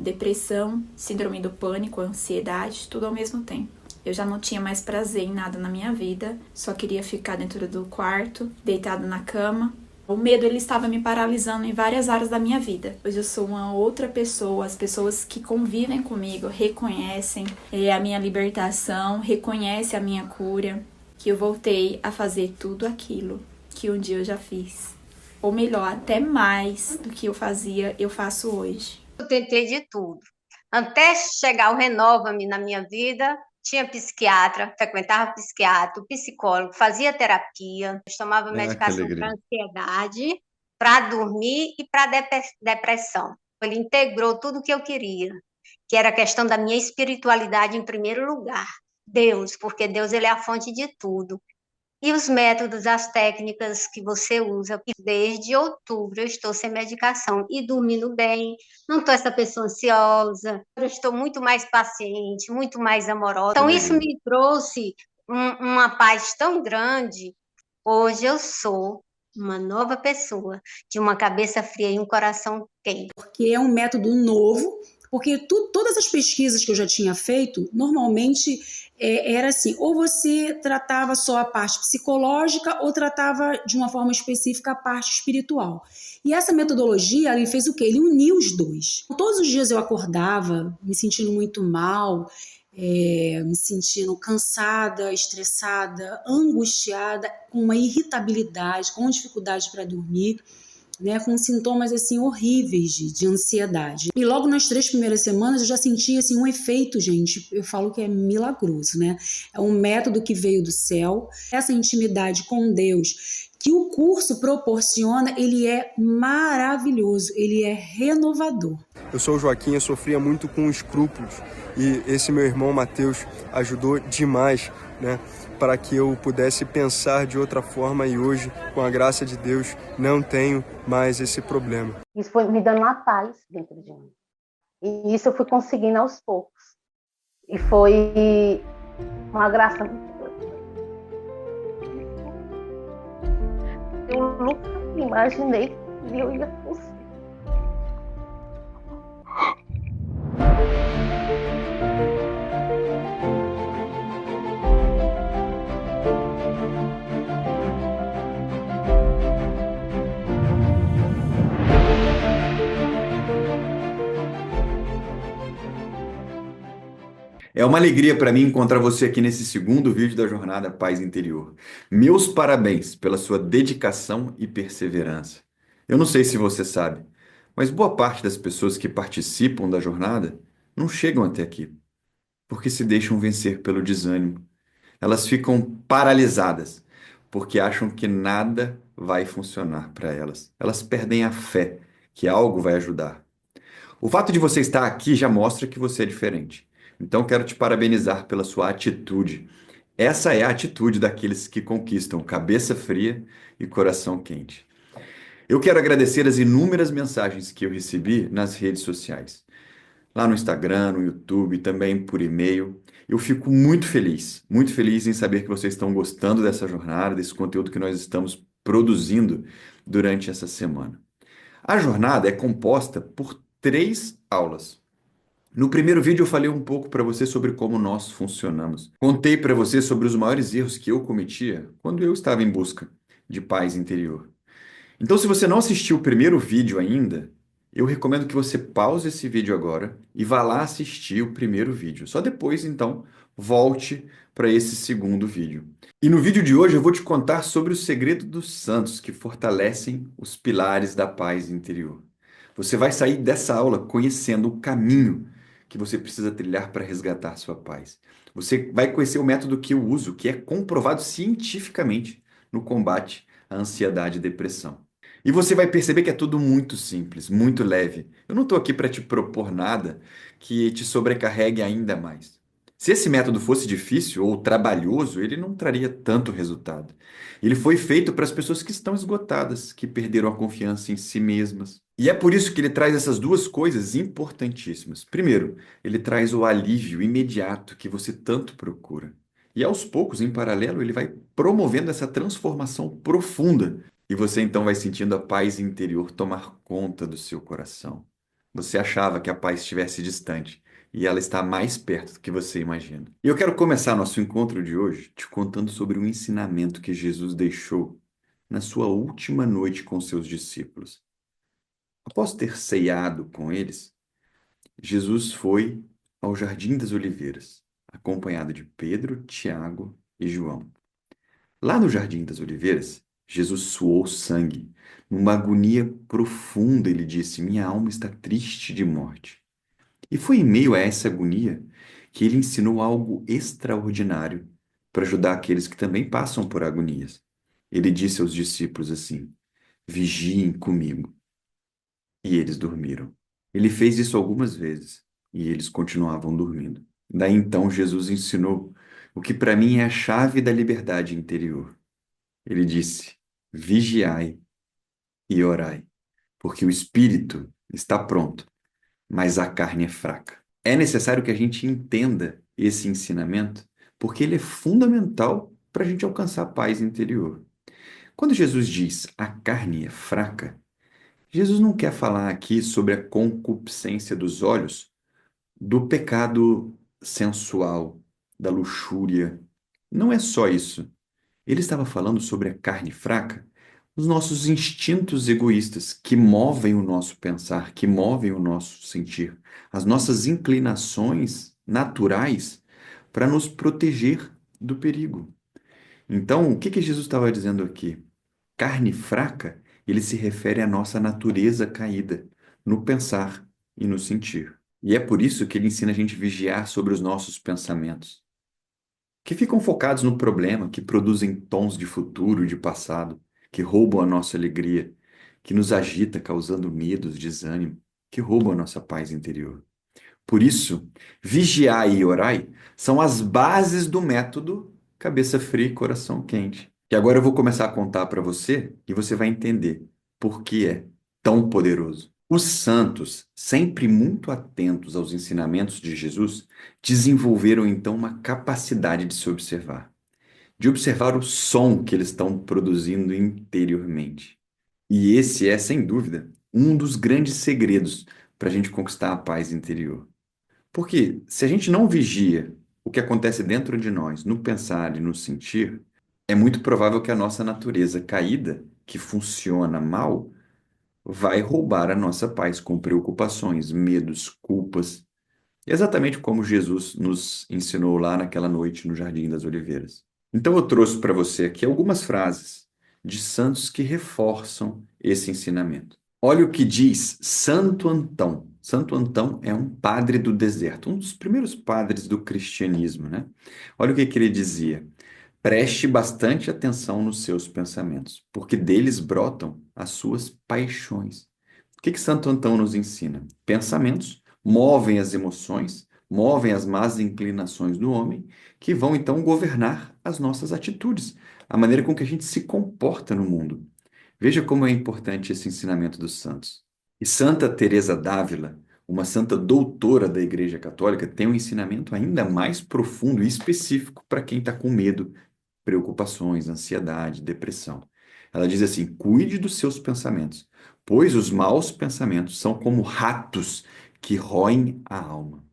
depressão, síndrome do pânico, ansiedade, tudo ao mesmo tempo. Eu já não tinha mais prazer em nada na minha vida, só queria ficar dentro do quarto, deitado na cama. O medo ele estava me paralisando em várias áreas da minha vida. Hoje eu sou uma outra pessoa, as pessoas que convivem comigo reconhecem a minha libertação, reconhecem a minha cura, que eu voltei a fazer tudo aquilo que um dia eu já fiz. Ou melhor, até mais do que eu fazia, eu faço hoje. Eu tentei de tudo. Até chegar o Renova-me na minha vida, tinha psiquiatra, frequentava psiquiatra, psicólogo, fazia terapia, tomava Ah, que medicação para alegria. ansiedade, para dormir e para depressão. Ele integrou tudo o que eu queria, que era a questão da minha espiritualidade em primeiro lugar. Deus, porque Deus ele é a fonte de tudo. E os métodos, as técnicas que você usa. Desde outubro eu estou sem medicação e dormindo bem, não estou essa pessoa ansiosa, eu estou muito mais paciente, muito mais amorosa. Que Então isso alegria. me trouxe uma paz tão grande. Hoje eu sou uma nova pessoa, de uma cabeça fria e um coração quente. Porque é um método novo, porque todas as pesquisas que eu já tinha feito, normalmente era assim, ou você tratava só a parte psicológica ou tratava de uma forma específica a parte espiritual. E essa metodologia, ele fez o quê? Ele uniu os dois. Todos os dias eu acordava me sentindo muito mal, me sentindo cansada, estressada, angustiada, com uma irritabilidade, com dificuldade para dormir, né, com sintomas assim horríveis de ansiedade. E logo nas 3 primeiras semanas eu já senti assim um efeito, gente, eu falo que é milagroso, né? É um método que veio do céu. Essa intimidade com Deus que o curso proporciona, ele é maravilhoso, ele é renovador. Eu sou o Joaquim, eu sofria muito com escrúpulos e esse meu irmão Matheus ajudou demais, né, para que eu pudesse pensar de outra forma e hoje, com a graça de Deus, não tenho mais esse problema. Isso foi me dando uma paz dentro de mim. E isso eu fui conseguindo aos poucos. E foi uma graça muito grande. Eu nunca imaginei que eu ia conseguir. É uma alegria para mim encontrar você aqui nesse segundo vídeo da Jornada Paz Interior. Meus parabéns pela sua dedicação e perseverança. Eu não sei se você sabe, mas boa parte das pessoas que participam da jornada não chegam até aqui, porque se deixam vencer pelo desânimo. Elas ficam paralisadas, porque acham que nada vai funcionar para elas. Elas perdem a fé que algo vai ajudar. O fato de você estar aqui já mostra que você é diferente. Então, quero te parabenizar pela sua atitude. Essa é a atitude daqueles que conquistam cabeça fria e coração quente. Eu quero agradecer as inúmeras mensagens que eu recebi nas redes sociais, lá no Instagram, no YouTube, também por e-mail. Eu fico muito feliz em saber que vocês estão gostando dessa jornada, desse conteúdo que nós estamos produzindo durante essa semana. A jornada é composta por 3 aulas. No primeiro vídeo eu falei um pouco para você sobre como nós funcionamos. Contei para você sobre os maiores erros que eu cometia quando eu estava em busca de paz interior. Então, se você não assistiu o primeiro vídeo ainda, eu recomendo que você pause esse vídeo agora e vá lá assistir o primeiro vídeo. Só depois, então, volte para esse segundo vídeo. E no vídeo de hoje eu vou te contar sobre o segredo dos santos que fortalecem os pilares da paz interior. Você vai sair dessa aula conhecendo o caminho que você precisa trilhar para resgatar sua paz. Você vai conhecer o método que eu uso, que é comprovado cientificamente no combate à ansiedade e depressão. E você vai perceber que é tudo muito simples, muito leve. Eu não estou aqui para te propor nada que te sobrecarregue ainda mais. Se esse método fosse difícil ou trabalhoso, ele não traria tanto resultado. Ele foi feito para as pessoas que estão esgotadas, que perderam a confiança em si mesmas. E é por isso que ele traz essas duas coisas importantíssimas. Primeiro, ele traz o alívio imediato que você tanto procura. E aos poucos, em paralelo, ele vai promovendo essa transformação profunda. E você então vai sentindo a paz interior tomar conta do seu coração. Você achava que a paz estivesse distante e ela está mais perto do que você imagina. E eu quero começar nosso encontro de hoje te contando sobre um ensinamento que Jesus deixou na sua última noite com seus discípulos. Após ter ceiado com eles, Jesus foi ao Jardim das Oliveiras, acompanhado de Pedro, Tiago e João. Lá no Jardim das Oliveiras, Jesus suou sangue. Numa agonia profunda, ele disse: Minha alma está triste de morte. E foi em meio a essa agonia que ele ensinou algo extraordinário para ajudar aqueles que também passam por agonias. Ele disse aos discípulos assim: Vigiem comigo. E eles dormiram. Ele fez isso algumas vezes e eles continuavam dormindo. Daí então Jesus ensinou o que para mim é a chave da liberdade interior. Ele disse: Vigiai e orai, porque o espírito está pronto, mas a carne é fraca. É necessário que a gente entenda esse ensinamento, porque ele é fundamental para a gente alcançar a paz interior. Quando Jesus diz a carne é fraca, Jesus não quer falar aqui sobre a concupiscência dos olhos, do pecado sensual, da luxúria. Não é só isso. Ele estava falando sobre a carne fraca, os nossos instintos egoístas que movem o nosso pensar, que movem o nosso sentir, as nossas inclinações naturais para nos proteger do perigo. Então, o que que Jesus estava dizendo aqui? Carne fraca, ele se refere à nossa natureza caída, no pensar e no sentir. E é por isso que ele ensina a gente a vigiar sobre os nossos pensamentos, que ficam focados no problema, que produzem tons de futuro e de passado, que roubam a nossa alegria, que nos agita, causando medos, desânimo, que roubam a nossa paz interior. Por isso, vigiai e orai são as bases do método cabeça fria e coração quente. E agora eu vou começar a contar para você e você vai entender por que é tão poderoso. Os santos, sempre muito atentos aos ensinamentos de Jesus, desenvolveram então uma capacidade de observar o som que eles estão produzindo interiormente. E esse é, sem dúvida, um dos grandes segredos para a gente conquistar a paz interior. Porque se a gente não vigia o que acontece dentro de nós, no pensar e no sentir, é muito provável que a nossa natureza caída, que funciona mal, vai roubar a nossa paz com preocupações, medos, culpas, exatamente como Jesus nos ensinou lá naquela noite no Jardim das Oliveiras. Então eu trouxe para você aqui algumas frases de santos que reforçam esse ensinamento. Olha o que diz Santo Antão. Santo Antão é um padre do deserto, um dos primeiros padres do cristianismo, né? Olha o que ele dizia: Preste bastante atenção nos seus pensamentos, porque deles brotam as suas paixões. O que Santo Antão nos ensina? Pensamentos movem as emoções, movem as más inclinações do homem, que vão então governar as nossas atitudes, a maneira com que a gente se comporta no mundo. Veja como é importante esse ensinamento dos santos. E Santa Teresa d'Ávila, uma santa doutora da Igreja Católica, tem um ensinamento ainda mais profundo e específico para quem está com medo, preocupações, ansiedade, depressão. Ela diz assim: cuide dos seus pensamentos, pois os maus pensamentos são como ratos que roem a alma.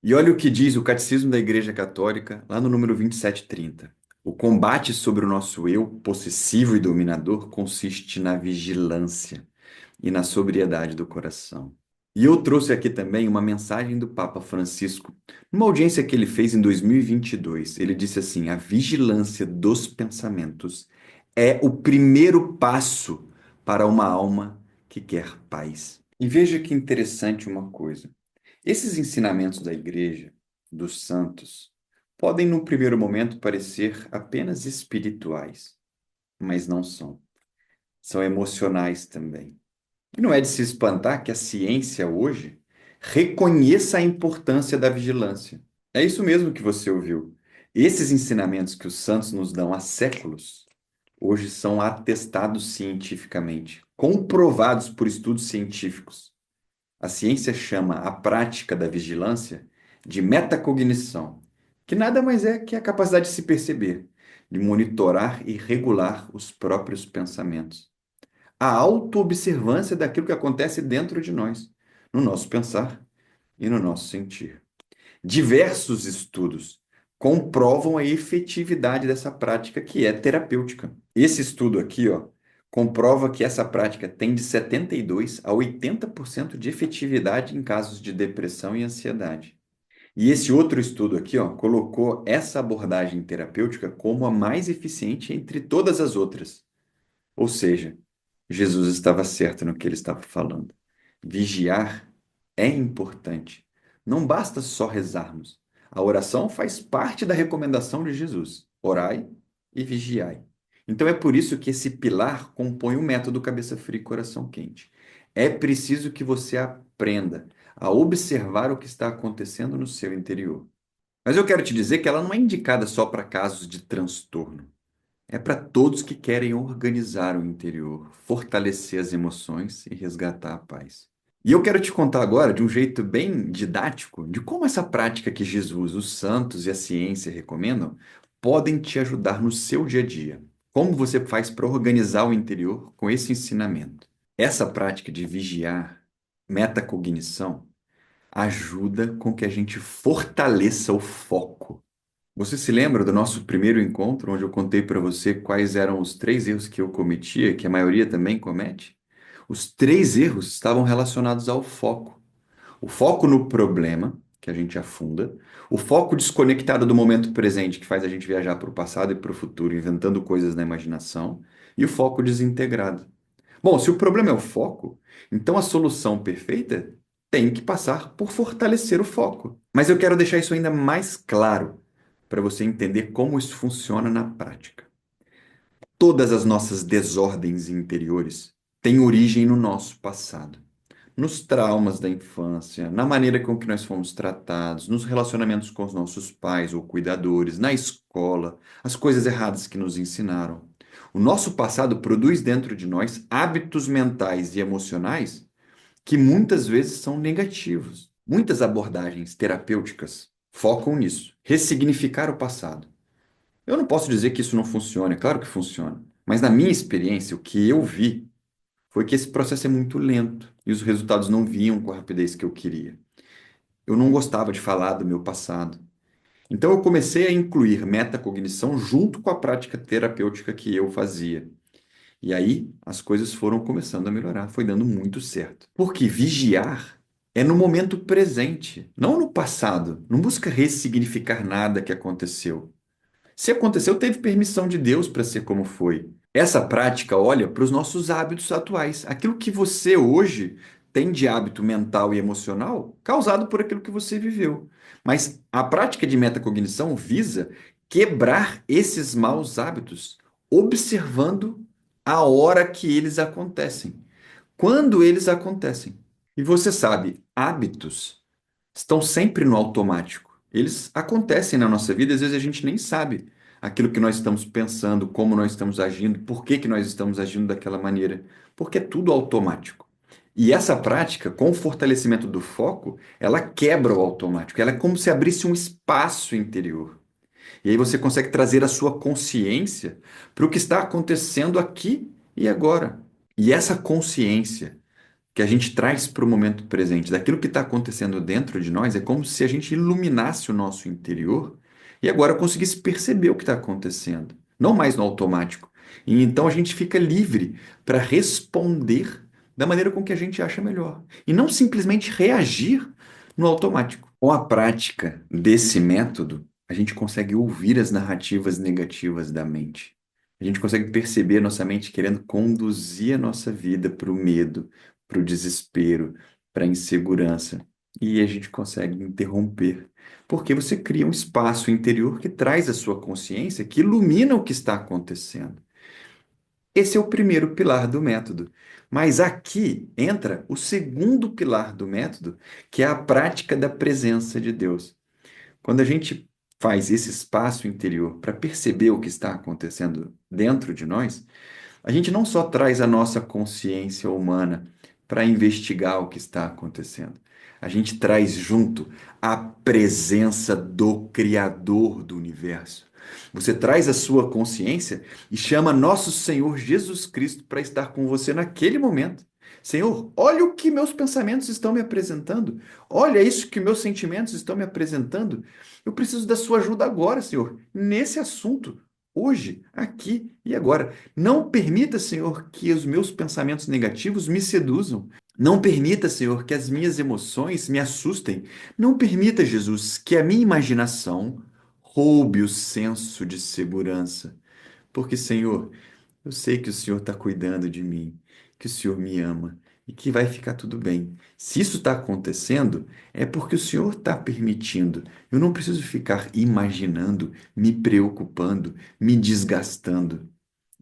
E olha o que diz o Catecismo da Igreja Católica, lá no número 2730. O combate sobre o nosso eu possessivo e dominador consiste na vigilância e na sobriedade do coração. E eu trouxe aqui também uma mensagem do Papa Francisco, numa audiência que ele fez em 2022. Ele disse assim: a vigilância dos pensamentos é o primeiro passo para uma alma que quer paz. E veja que interessante uma coisa. Esses ensinamentos da igreja, dos santos, podem no primeiro momento parecer apenas espirituais, mas não são. São emocionais também. E não é de se espantar que a ciência hoje reconheça a importância da vigilância. É isso mesmo que você ouviu. Esses ensinamentos que os santos nos dão há séculos, hoje são atestados cientificamente, comprovados por estudos científicos. A ciência chama a prática da vigilância de metacognição, que nada mais é que a capacidade de se perceber, de monitorar e regular os próprios pensamentos. A autoobservância daquilo que acontece dentro de nós. no nosso pensar e no nosso sentir. Diversos estudos comprovam a efetividade dessa prática que é terapêutica. Esse estudo aqui, ó, comprova que essa prática tem de 72 a 80% de efetividade em casos de depressão e ansiedade. E esse outro estudo aqui, ó, colocou essa abordagem terapêutica como a mais eficiente entre todas as outras. Ou seja, Jesus estava certo no que ele estava falando. Vigiar é importante. Não basta só rezarmos. A oração faz parte da recomendação de Jesus. Orai e vigiai. Então é por isso que esse pilar compõe o método cabeça fria e coração quente. É preciso que você aprenda a observar o que está acontecendo no seu interior. Mas eu quero te dizer que ela não é indicada só para casos de transtorno. É para todos que querem organizar o interior, fortalecer as emoções e resgatar a paz. E eu quero te contar agora, de um jeito bem didático, de como essa prática que Jesus, os santos e a ciência recomendam podem te ajudar no seu dia a dia. Como você faz para organizar o interior com esse ensinamento? Essa prática de vigiar, metacognição, ajuda com que a gente fortaleça o foco. Você se lembra do nosso primeiro encontro, onde eu contei para você quais eram os 3 erros que eu cometia, que a maioria também comete? Os 3 erros estavam relacionados ao foco. O foco no problema, que a gente afunda, o foco desconectado do momento presente, que faz a gente viajar para o passado e para o futuro, inventando coisas na imaginação, e o foco desintegrado. Bom, se o problema é o foco, então a solução perfeita tem que passar por fortalecer o foco. Mas eu quero deixar isso ainda mais claro para você entender como isso funciona na prática. Todas as nossas desordens interiores têm origem no nosso passado, nos traumas da infância, na maneira com que nós fomos tratados, nos relacionamentos com os nossos pais ou cuidadores, na escola, as coisas erradas que nos ensinaram. O nosso passado produz dentro de nós hábitos mentais e emocionais que muitas vezes são negativos. Muitas abordagens terapêuticas focam nisso, ressignificar o passado. Eu não posso dizer que isso não funciona, é claro que funciona. Mas na minha experiência, o que eu vi foi que esse processo é muito lento e os resultados não vinham com a rapidez que eu queria. Eu não gostava de falar do meu passado. Então eu comecei a incluir metacognição junto com a prática terapêutica que eu fazia. E aí as coisas foram começando a melhorar, foi dando muito certo. Porque vigiar é no momento presente, não no passado. Não busca ressignificar nada que aconteceu. Se aconteceu, teve permissão de Deus para ser como foi. Essa prática olha para os nossos hábitos atuais, aquilo que você hoje tem de hábito mental e emocional causado por aquilo que você viveu. Mas a prática de metacognição visa quebrar esses maus hábitos, observando a hora que eles acontecem, quando eles acontecem. E você sabe, hábitos estão sempre no automático. Eles acontecem na nossa vida, às vezes a gente nem sabe aquilo que nós estamos pensando, como nós estamos agindo, por que que nós estamos agindo daquela maneira, porque é tudo automático. E essa prática, com o fortalecimento do foco, ela quebra o automático, ela é como se abrisse um espaço interior. E aí você consegue trazer a sua consciência para o que está acontecendo aqui e agora. E essa consciência que a gente traz para o momento presente, daquilo que está acontecendo dentro de nós, é como se a gente iluminasse o nosso interior e agora conseguisse perceber o que está acontecendo, não mais no automático. E então a gente fica livre para responder da maneira com que a gente acha melhor e não simplesmente reagir no automático. Com a prática desse método, a gente consegue ouvir as narrativas negativas da mente. A gente consegue perceber a nossa mente querendo conduzir a nossa vida para o medo, para o desespero, para a insegurança. E a gente consegue interromper. Porque você cria um espaço interior que traz a sua consciência, que ilumina o que está acontecendo. Esse é o primeiro pilar do método. Mas aqui entra o segundo pilar do método, que é a prática da presença de Deus. Quando a gente faz esse espaço interior para perceber o que está acontecendo dentro de nós, a gente não só traz a nossa consciência humana para investigar o que está acontecendo, a gente traz junto a presença do Criador do universo. Você traz a sua consciência e chama nosso Senhor Jesus Cristo para estar com você naquele momento. Senhor, olha o que meus pensamentos estão me apresentando. Olha isso que meus sentimentos estão me apresentando. Eu preciso da sua ajuda agora, Senhor, nesse assunto, hoje, aqui e agora. Não permita, Senhor, que os meus pensamentos negativos me seduzam. Não permita, Senhor, que as minhas emoções me assustem. Não permita, Jesus, que a minha imaginação roube o senso de segurança. Porque, Senhor, eu sei que o Senhor está cuidando de mim, que o Senhor me ama e que vai ficar tudo bem. Se isso está acontecendo, é porque o Senhor está permitindo. Eu não preciso ficar imaginando, me preocupando, me desgastando.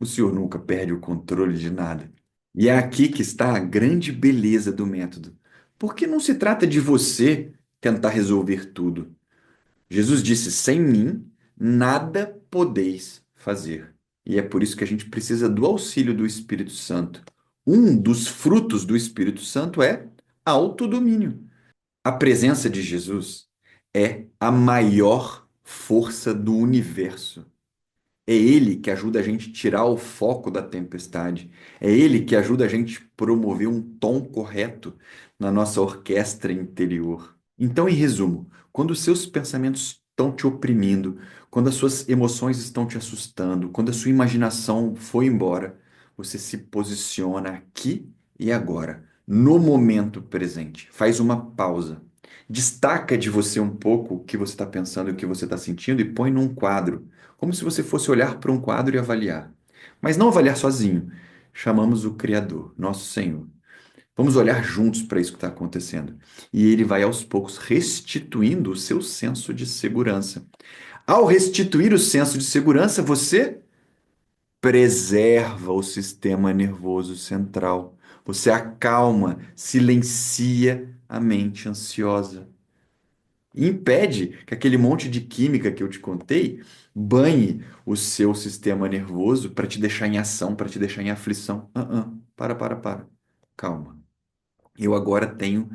O Senhor nunca perde o controle de nada. E é aqui que está a grande beleza do método. Porque não se trata de você tentar resolver tudo. Jesus disse: sem mim, nada podeis fazer. E é por isso que a gente precisa do auxílio do Espírito Santo. Um dos frutos do Espírito Santo é autodomínio. A presença de Jesus é a maior força do universo. É Ele que ajuda a gente a tirar o foco da tempestade. É Ele que ajuda a gente a promover um tom correto na nossa orquestra interior. Então, em resumo, quando os seus pensamentos estão te oprimindo, quando as suas emoções estão te assustando, quando a sua imaginação foi embora, você se posiciona aqui e agora, no momento presente. Faz uma pausa. Destaca de você um pouco o que você está pensando e o que você está sentindo e põe num quadro, como se você fosse olhar para um quadro e avaliar. Mas não avaliar sozinho. Chamamos o Criador, nosso Senhor. Vamos olhar juntos para isso que está acontecendo. E ele vai aos poucos restituindo o seu senso de segurança. Ao restituir o senso de segurança, você preserva o sistema nervoso central. Você acalma, silencia a mente ansiosa. E impede que aquele monte de química que eu te contei banhe o seu sistema nervoso para te deixar em ação, para te deixar em aflição. Para. Calma. Eu agora tenho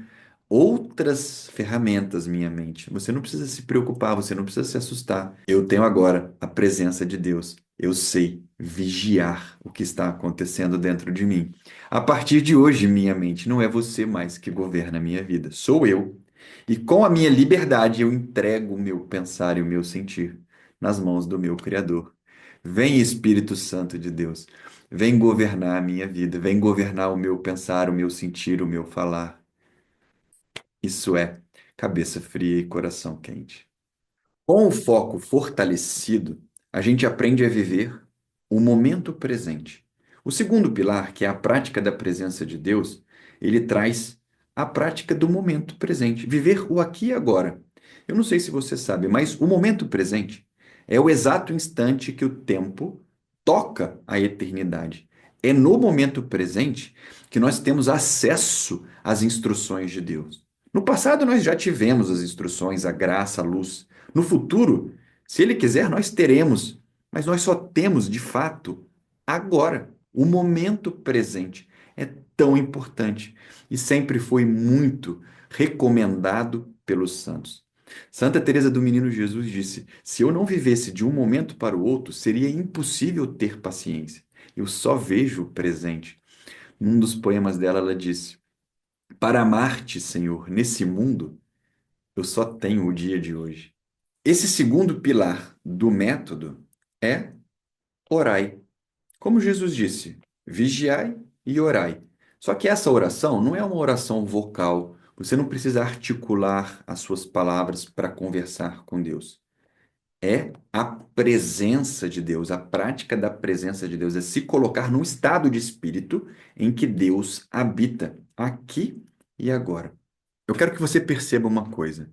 outras ferramentas, minha mente. Você não precisa se preocupar, você não precisa se assustar. Eu tenho agora a presença de Deus. Eu sei vigiar o que está acontecendo dentro de mim. A partir de hoje, minha mente, não é você mais que governa a minha vida, sou eu. E com a minha liberdade, eu entrego o meu pensar e o meu sentir nas mãos do meu Criador. Vem, Espírito Santo de Deus, vem governar a minha vida, vem governar o meu pensar, o meu sentir, o meu falar. Isso é cabeça fria e coração quente. Com o foco fortalecido, a gente aprende a viver o momento presente. O segundo pilar, que é a prática da presença de Deus, ele traz a prática do momento presente, viver o aqui e agora. Eu não sei se você sabe, mas o momento presente é o exato instante que o tempo toca a eternidade. É no momento presente que nós temos acesso às instruções de Deus. No passado, nós já tivemos as instruções, a graça, a luz. No futuro, se Ele quiser, nós teremos, mas nós só temos, de fato, agora. O momento presente é tão importante e sempre foi muito recomendado pelos santos. Santa Teresa do Menino Jesus disse: se eu não vivesse de um momento para o outro, seria impossível ter paciência. Eu só vejo o presente. Num dos poemas dela, ela disse: para amar-te, Senhor, nesse mundo, eu só tenho o dia de hoje. Esse segundo pilar do método é orai. Como Jesus disse, vigiai e orai. Só que essa oração não é uma oração vocal. Você não precisa articular as suas palavras para conversar com Deus. É a presença de Deus, a prática da presença de Deus, é se colocar num estado de espírito em que Deus habita aqui e agora. Eu quero que você perceba uma coisa.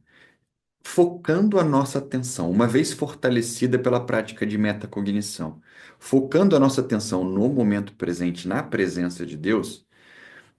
Focando a nossa atenção, uma vez fortalecida pela prática de metacognição, focando a nossa atenção no momento presente, na presença de Deus,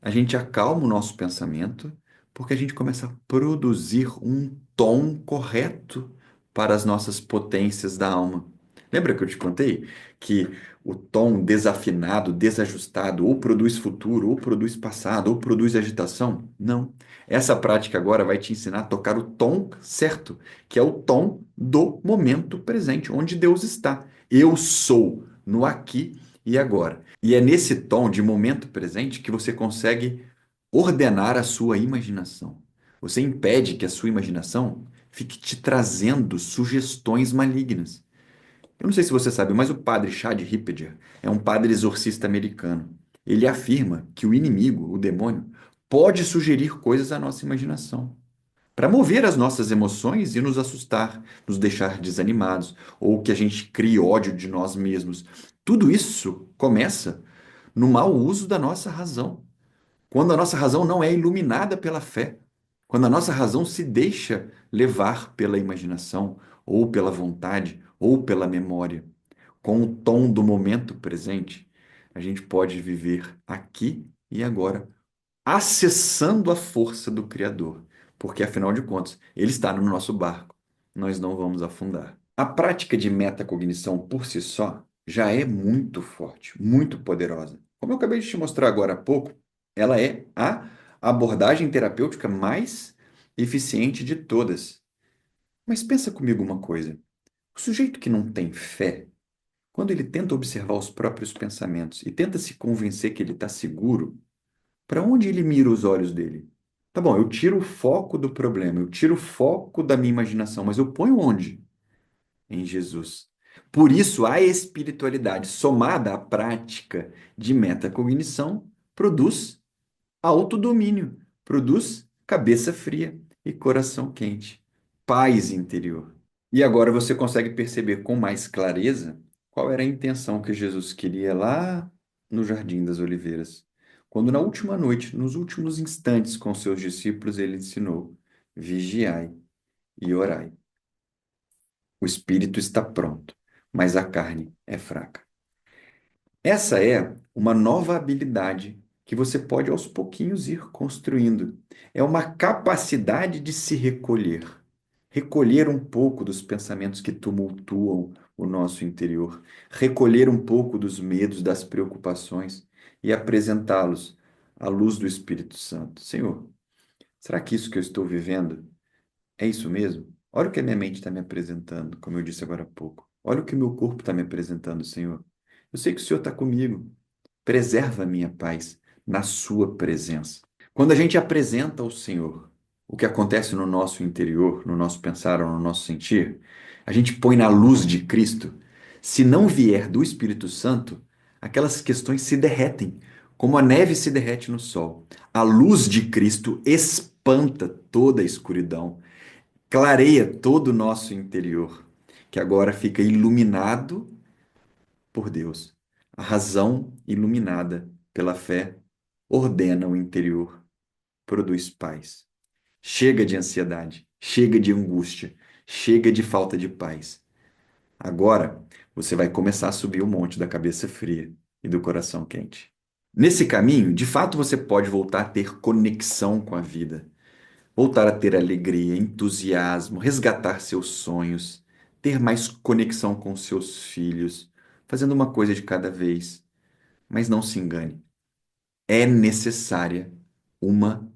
a gente acalma o nosso pensamento, porque a gente começa a produzir um tom correto para as nossas potências da alma. Lembra que eu te contei que o tom desafinado, desajustado, ou produz futuro, ou produz passado, ou produz agitação? Não. Essa prática agora vai te ensinar a tocar o tom certo, que é o tom do momento presente, onde Deus está. Eu sou no aqui e agora. E é nesse tom de momento presente que você consegue ordenar a sua imaginação. Você impede que a sua imaginação fique te trazendo sugestões malignas. Eu não sei se você sabe, mas o padre Chad Ripperger é um padre exorcista americano. Ele afirma que o inimigo, o demônio, pode sugerir coisas à nossa imaginação para mover as nossas emoções e nos assustar, nos deixar desanimados, ou que a gente crie ódio de nós mesmos. Tudo isso começa no mau uso da nossa razão. Quando a nossa razão não é iluminada pela fé, quando a nossa razão se deixa levar pela imaginação, ou pela vontade, ou pela memória, com o tom do momento presente, a gente pode viver aqui e agora, acessando a força do Criador, porque afinal de contas, Ele está no nosso barco, nós não vamos afundar. A prática de metacognição por si só já é muito forte, muito poderosa. Como eu acabei de te mostrar agora há pouco, ela é a abordagem terapêutica mais eficiente de todas. Mas pensa comigo uma coisa: o sujeito que não tem fé, quando ele tenta observar os próprios pensamentos e tenta se convencer que ele está seguro, para onde ele mira os olhos dele? Tá bom, eu tiro o foco do problema, eu tiro o foco da minha imaginação, mas eu ponho onde? Em Jesus. Por isso, a espiritualidade somada à prática de metacognição produz autodomínio, produz cabeça fria e coração quente, paz interior. E agora você consegue perceber com mais clareza qual era a intenção que Jesus queria lá no Jardim das Oliveiras. Quando na última noite, nos últimos instantes com seus discípulos, ele ensinou: vigiai e orai. O espírito está pronto, mas a carne é fraca. Essa é uma nova habilidade que você pode aos pouquinhos ir construindo. É uma capacidade de se recolher. Recolher um pouco dos pensamentos que tumultuam o nosso interior. Recolher um pouco dos medos, das preocupações e apresentá-los à luz do Espírito Santo. Senhor, será que isso que eu estou vivendo é isso mesmo? Olha o que a minha mente está me apresentando, como eu disse agora há pouco. Olha o que o meu corpo está me apresentando, Senhor. Eu sei que o Senhor está comigo. Preserva a minha paz na sua presença. Quando a gente apresenta ao Senhor o que acontece no nosso interior, no nosso pensar ou no nosso sentir, a gente põe na luz de Cristo. Se não vier do Espírito Santo, aquelas questões se derretem, como a neve se derrete no sol. A luz de Cristo espanta toda a escuridão, clareia todo o nosso interior, que agora fica iluminado por Deus. A razão iluminada pela fé ordena o interior, produz paz. Chega de ansiedade, chega de angústia, chega de falta de paz. Agora você vai começar a subir o monte da cabeça fria e do coração quente. Nesse caminho, de fato, você pode voltar a ter conexão com a vida, voltar a ter alegria, entusiasmo, resgatar seus sonhos, ter mais conexão com seus filhos, fazendo uma coisa de cada vez. Mas não se engane, é necessária uma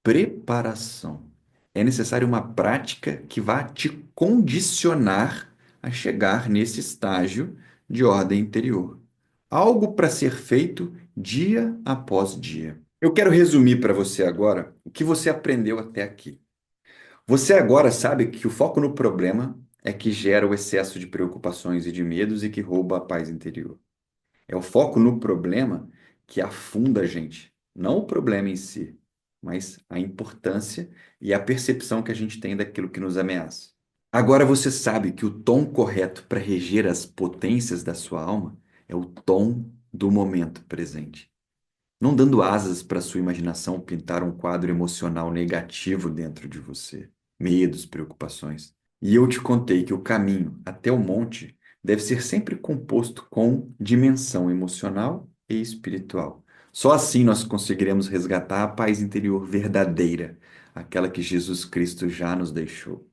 preparação. É necessária uma prática que vá te condicionar a chegar nesse estágio de ordem interior. Algo para ser feito dia após dia. Eu quero resumir para você agora o que você aprendeu até aqui. Você agora sabe que o foco no problema é que gera o excesso de preocupações e de medos e que rouba a paz interior. É o foco no problema que afunda a gente, não o problema em si, mas a importância e a percepção que a gente tem daquilo que nos ameaça. Agora você sabe que o tom correto para reger as potências da sua alma é o tom do momento presente, não dando asas para sua imaginação pintar um quadro emocional negativo dentro de você, medos, preocupações. E eu te contei que o caminho até o monte deve ser sempre composto com dimensão emocional e espiritual. Só assim nós conseguiremos resgatar a paz interior verdadeira, aquela que Jesus Cristo já nos deixou.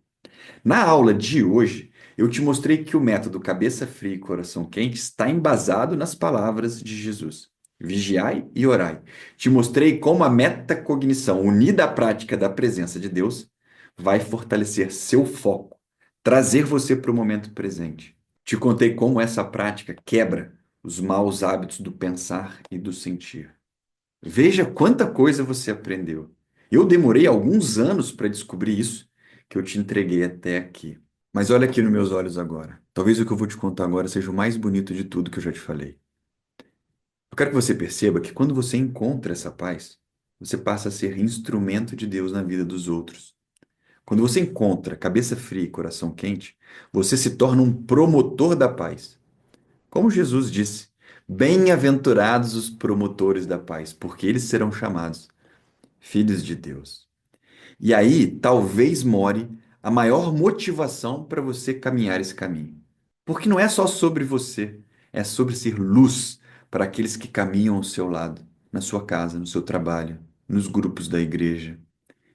Na aula de hoje, eu te mostrei que o método cabeça fria e coração quente está embasado nas palavras de Jesus. Vigiai e orai. Te mostrei como a metacognição, unida à prática da presença de Deus, vai fortalecer seu foco, trazer você para o momento presente. Te contei como essa prática quebra os maus hábitos do pensar e do sentir. Veja quanta coisa você aprendeu. Eu demorei alguns anos para descobrir isso que eu te entreguei até aqui. Mas olha aqui nos meus olhos agora. Talvez o que eu vou te contar agora seja o mais bonito de tudo que eu já te falei. Eu quero que você perceba que quando você encontra essa paz, você passa a ser instrumento de Deus na vida dos outros. Quando você encontra cabeça fria e coração quente, você se torna um promotor da paz. Como Jesus disse, bem-aventurados os promotores da paz, porque eles serão chamados filhos de Deus. E aí, talvez more a maior motivação para você caminhar esse caminho. Porque não é só sobre você, é sobre ser luz para aqueles que caminham ao seu lado, na sua casa, no seu trabalho, nos grupos da igreja.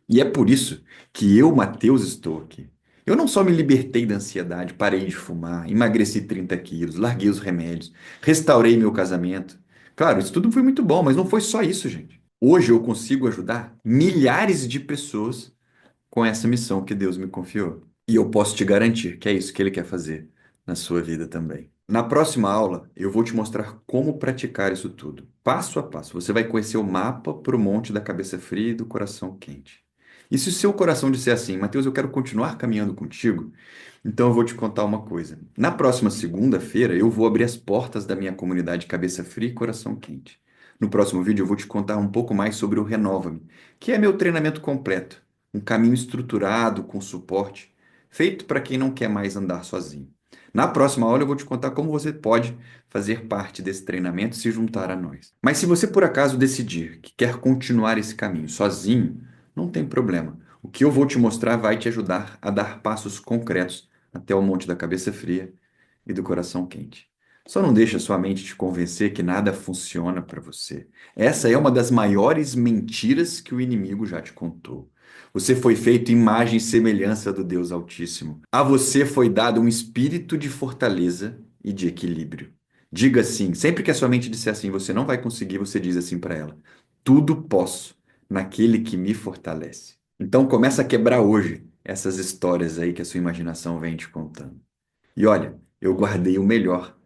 E é por isso que eu, Mateus, estou aqui. Eu não só me libertei da ansiedade, parei de fumar, emagreci 30 quilos, larguei os remédios, restaurei meu casamento. Claro, isso tudo foi muito bom, mas não foi só isso, gente. Hoje eu consigo ajudar milhares de pessoas com essa missão que Deus me confiou. E eu posso te garantir que é isso que Ele quer fazer na sua vida também. Na próxima aula, eu vou te mostrar como praticar isso tudo, passo a passo. Você vai conhecer o mapa para o monte da cabeça fria e do coração quente. E se o seu coração disser assim, Mateus, eu quero continuar caminhando contigo, então eu vou te contar uma coisa. Na próxima segunda-feira, eu vou abrir as portas da minha comunidade Cabeça Fria e Coração Quente. No próximo vídeo, eu vou te contar um pouco mais sobre o Renova-me, que é meu treinamento completo, um caminho estruturado, com suporte, feito para quem não quer mais andar sozinho. Na próxima aula, eu vou te contar como você pode fazer parte desse treinamento e se juntar a nós. Mas se você por acaso decidir que quer continuar esse caminho sozinho, não tem problema. O que eu vou te mostrar vai te ajudar a dar passos concretos até o monte da cabeça fria e do coração quente. Só não deixa sua mente te convencer que nada funciona para você. Essa é uma das maiores mentiras que o inimigo já te contou. Você foi feito imagem e semelhança do Deus Altíssimo. A você foi dado um espírito de fortaleza e de equilíbrio. Diga assim, sempre que a sua mente disser assim, você não vai conseguir, você diz assim para ela: tudo posso naquele que me fortalece. Então começa a quebrar hoje essas histórias aí que a sua imaginação vem te contando. E olha, eu guardei o melhor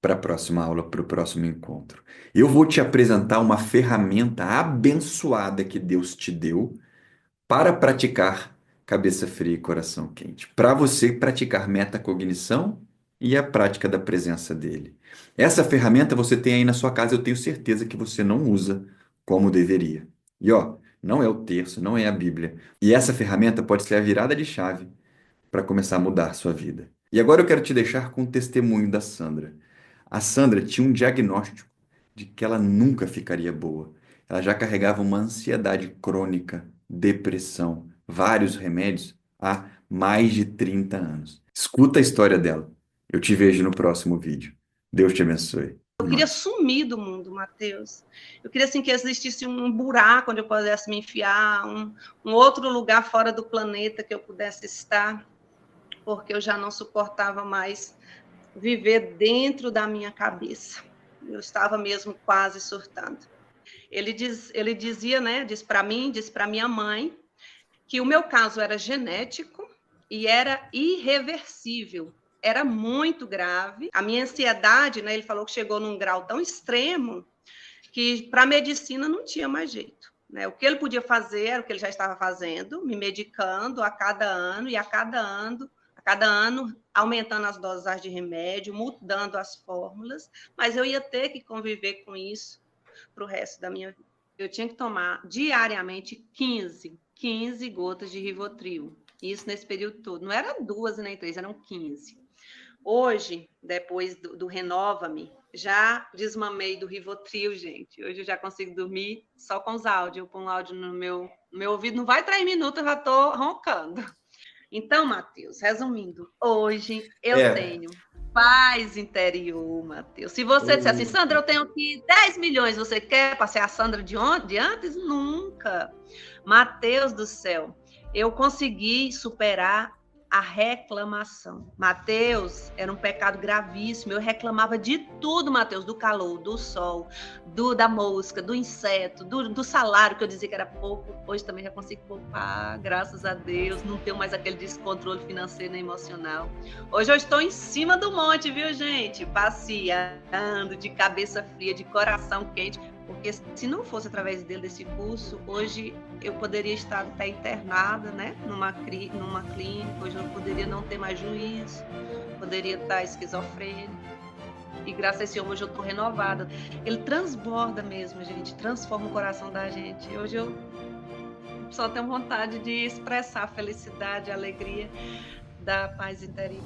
para a próxima aula, para o próximo encontro. Eu vou te apresentar uma ferramenta abençoada que Deus te deu para praticar cabeça fria e coração quente, para você praticar metacognição e a prática da presença dele. Essa ferramenta você tem aí na sua casa, eu tenho certeza que você não usa como deveria. E ó, não é o terço, não é a Bíblia. E essa ferramenta pode ser a virada de chave para começar a mudar a sua vida. E agora eu quero te deixar com o testemunho da Sandra. A Sandra tinha um diagnóstico de que ela nunca ficaria boa. Ela já carregava uma ansiedade crônica, depressão, vários remédios há mais de 30 anos. Escuta a história dela. Eu te vejo no próximo vídeo. Deus te abençoe. Eu queria sumir do mundo, Mateus. Eu queria assim, que existisse um buraco onde eu pudesse me enfiar, um outro lugar fora do planeta que eu pudesse estar, porque eu já não suportava mais viver dentro da minha cabeça. Eu estava mesmo quase surtando. Ele dizia, né, diz para mim, diz para minha mãe, que o meu caso era genético e era irreversível. Era muito grave. A minha ansiedade, né, ele falou que chegou num grau tão extremo que para a medicina não tinha mais jeito. Né? O que ele podia fazer era o que ele já estava fazendo, me medicando a cada ano, e a cada ano aumentando as doses de remédio, mudando as fórmulas, mas eu ia ter que conviver com isso para o resto da minha vida. Eu tinha que tomar diariamente 15 gotas de Rivotril. Isso nesse período todo. Não eram 2 nem 3, eram 15. Hoje, depois do Renova-me, já desmamei do Rivotril, gente. Hoje eu já consigo dormir só com os áudios. Eu ponho um áudio no meu ouvido, não vai 3 minutos, eu já estou roncando. Então, Mateus, resumindo, hoje eu tenho paz interior, Mateus. Se você disser assim, Sandra, eu tenho aqui 10 milhões, você quer para ser a Sandra de antes? Nunca. Mateus do céu, eu consegui superar a reclamação. Mateus, era um pecado gravíssimo. Eu reclamava de tudo, Mateus, do calor, do sol, da mosca, do inseto, do salário, que eu dizia que era pouco. Hoje também já consigo poupar, graças a Deus. Não tenho mais aquele descontrole financeiro nem emocional. Hoje eu estou em cima do monte, viu, gente? Passeando, de cabeça fria, de coração quente, Porque se não fosse através dele, desse curso, hoje eu poderia estar até internada, né, numa clínica, hoje eu poderia não ter mais juízo, poderia estar esquizofrênica. E graças a esse homem hoje eu estou renovada. Ele transborda mesmo, gente, transforma o coração da gente. Hoje eu só tenho vontade de expressar a felicidade, a alegria da paz interior.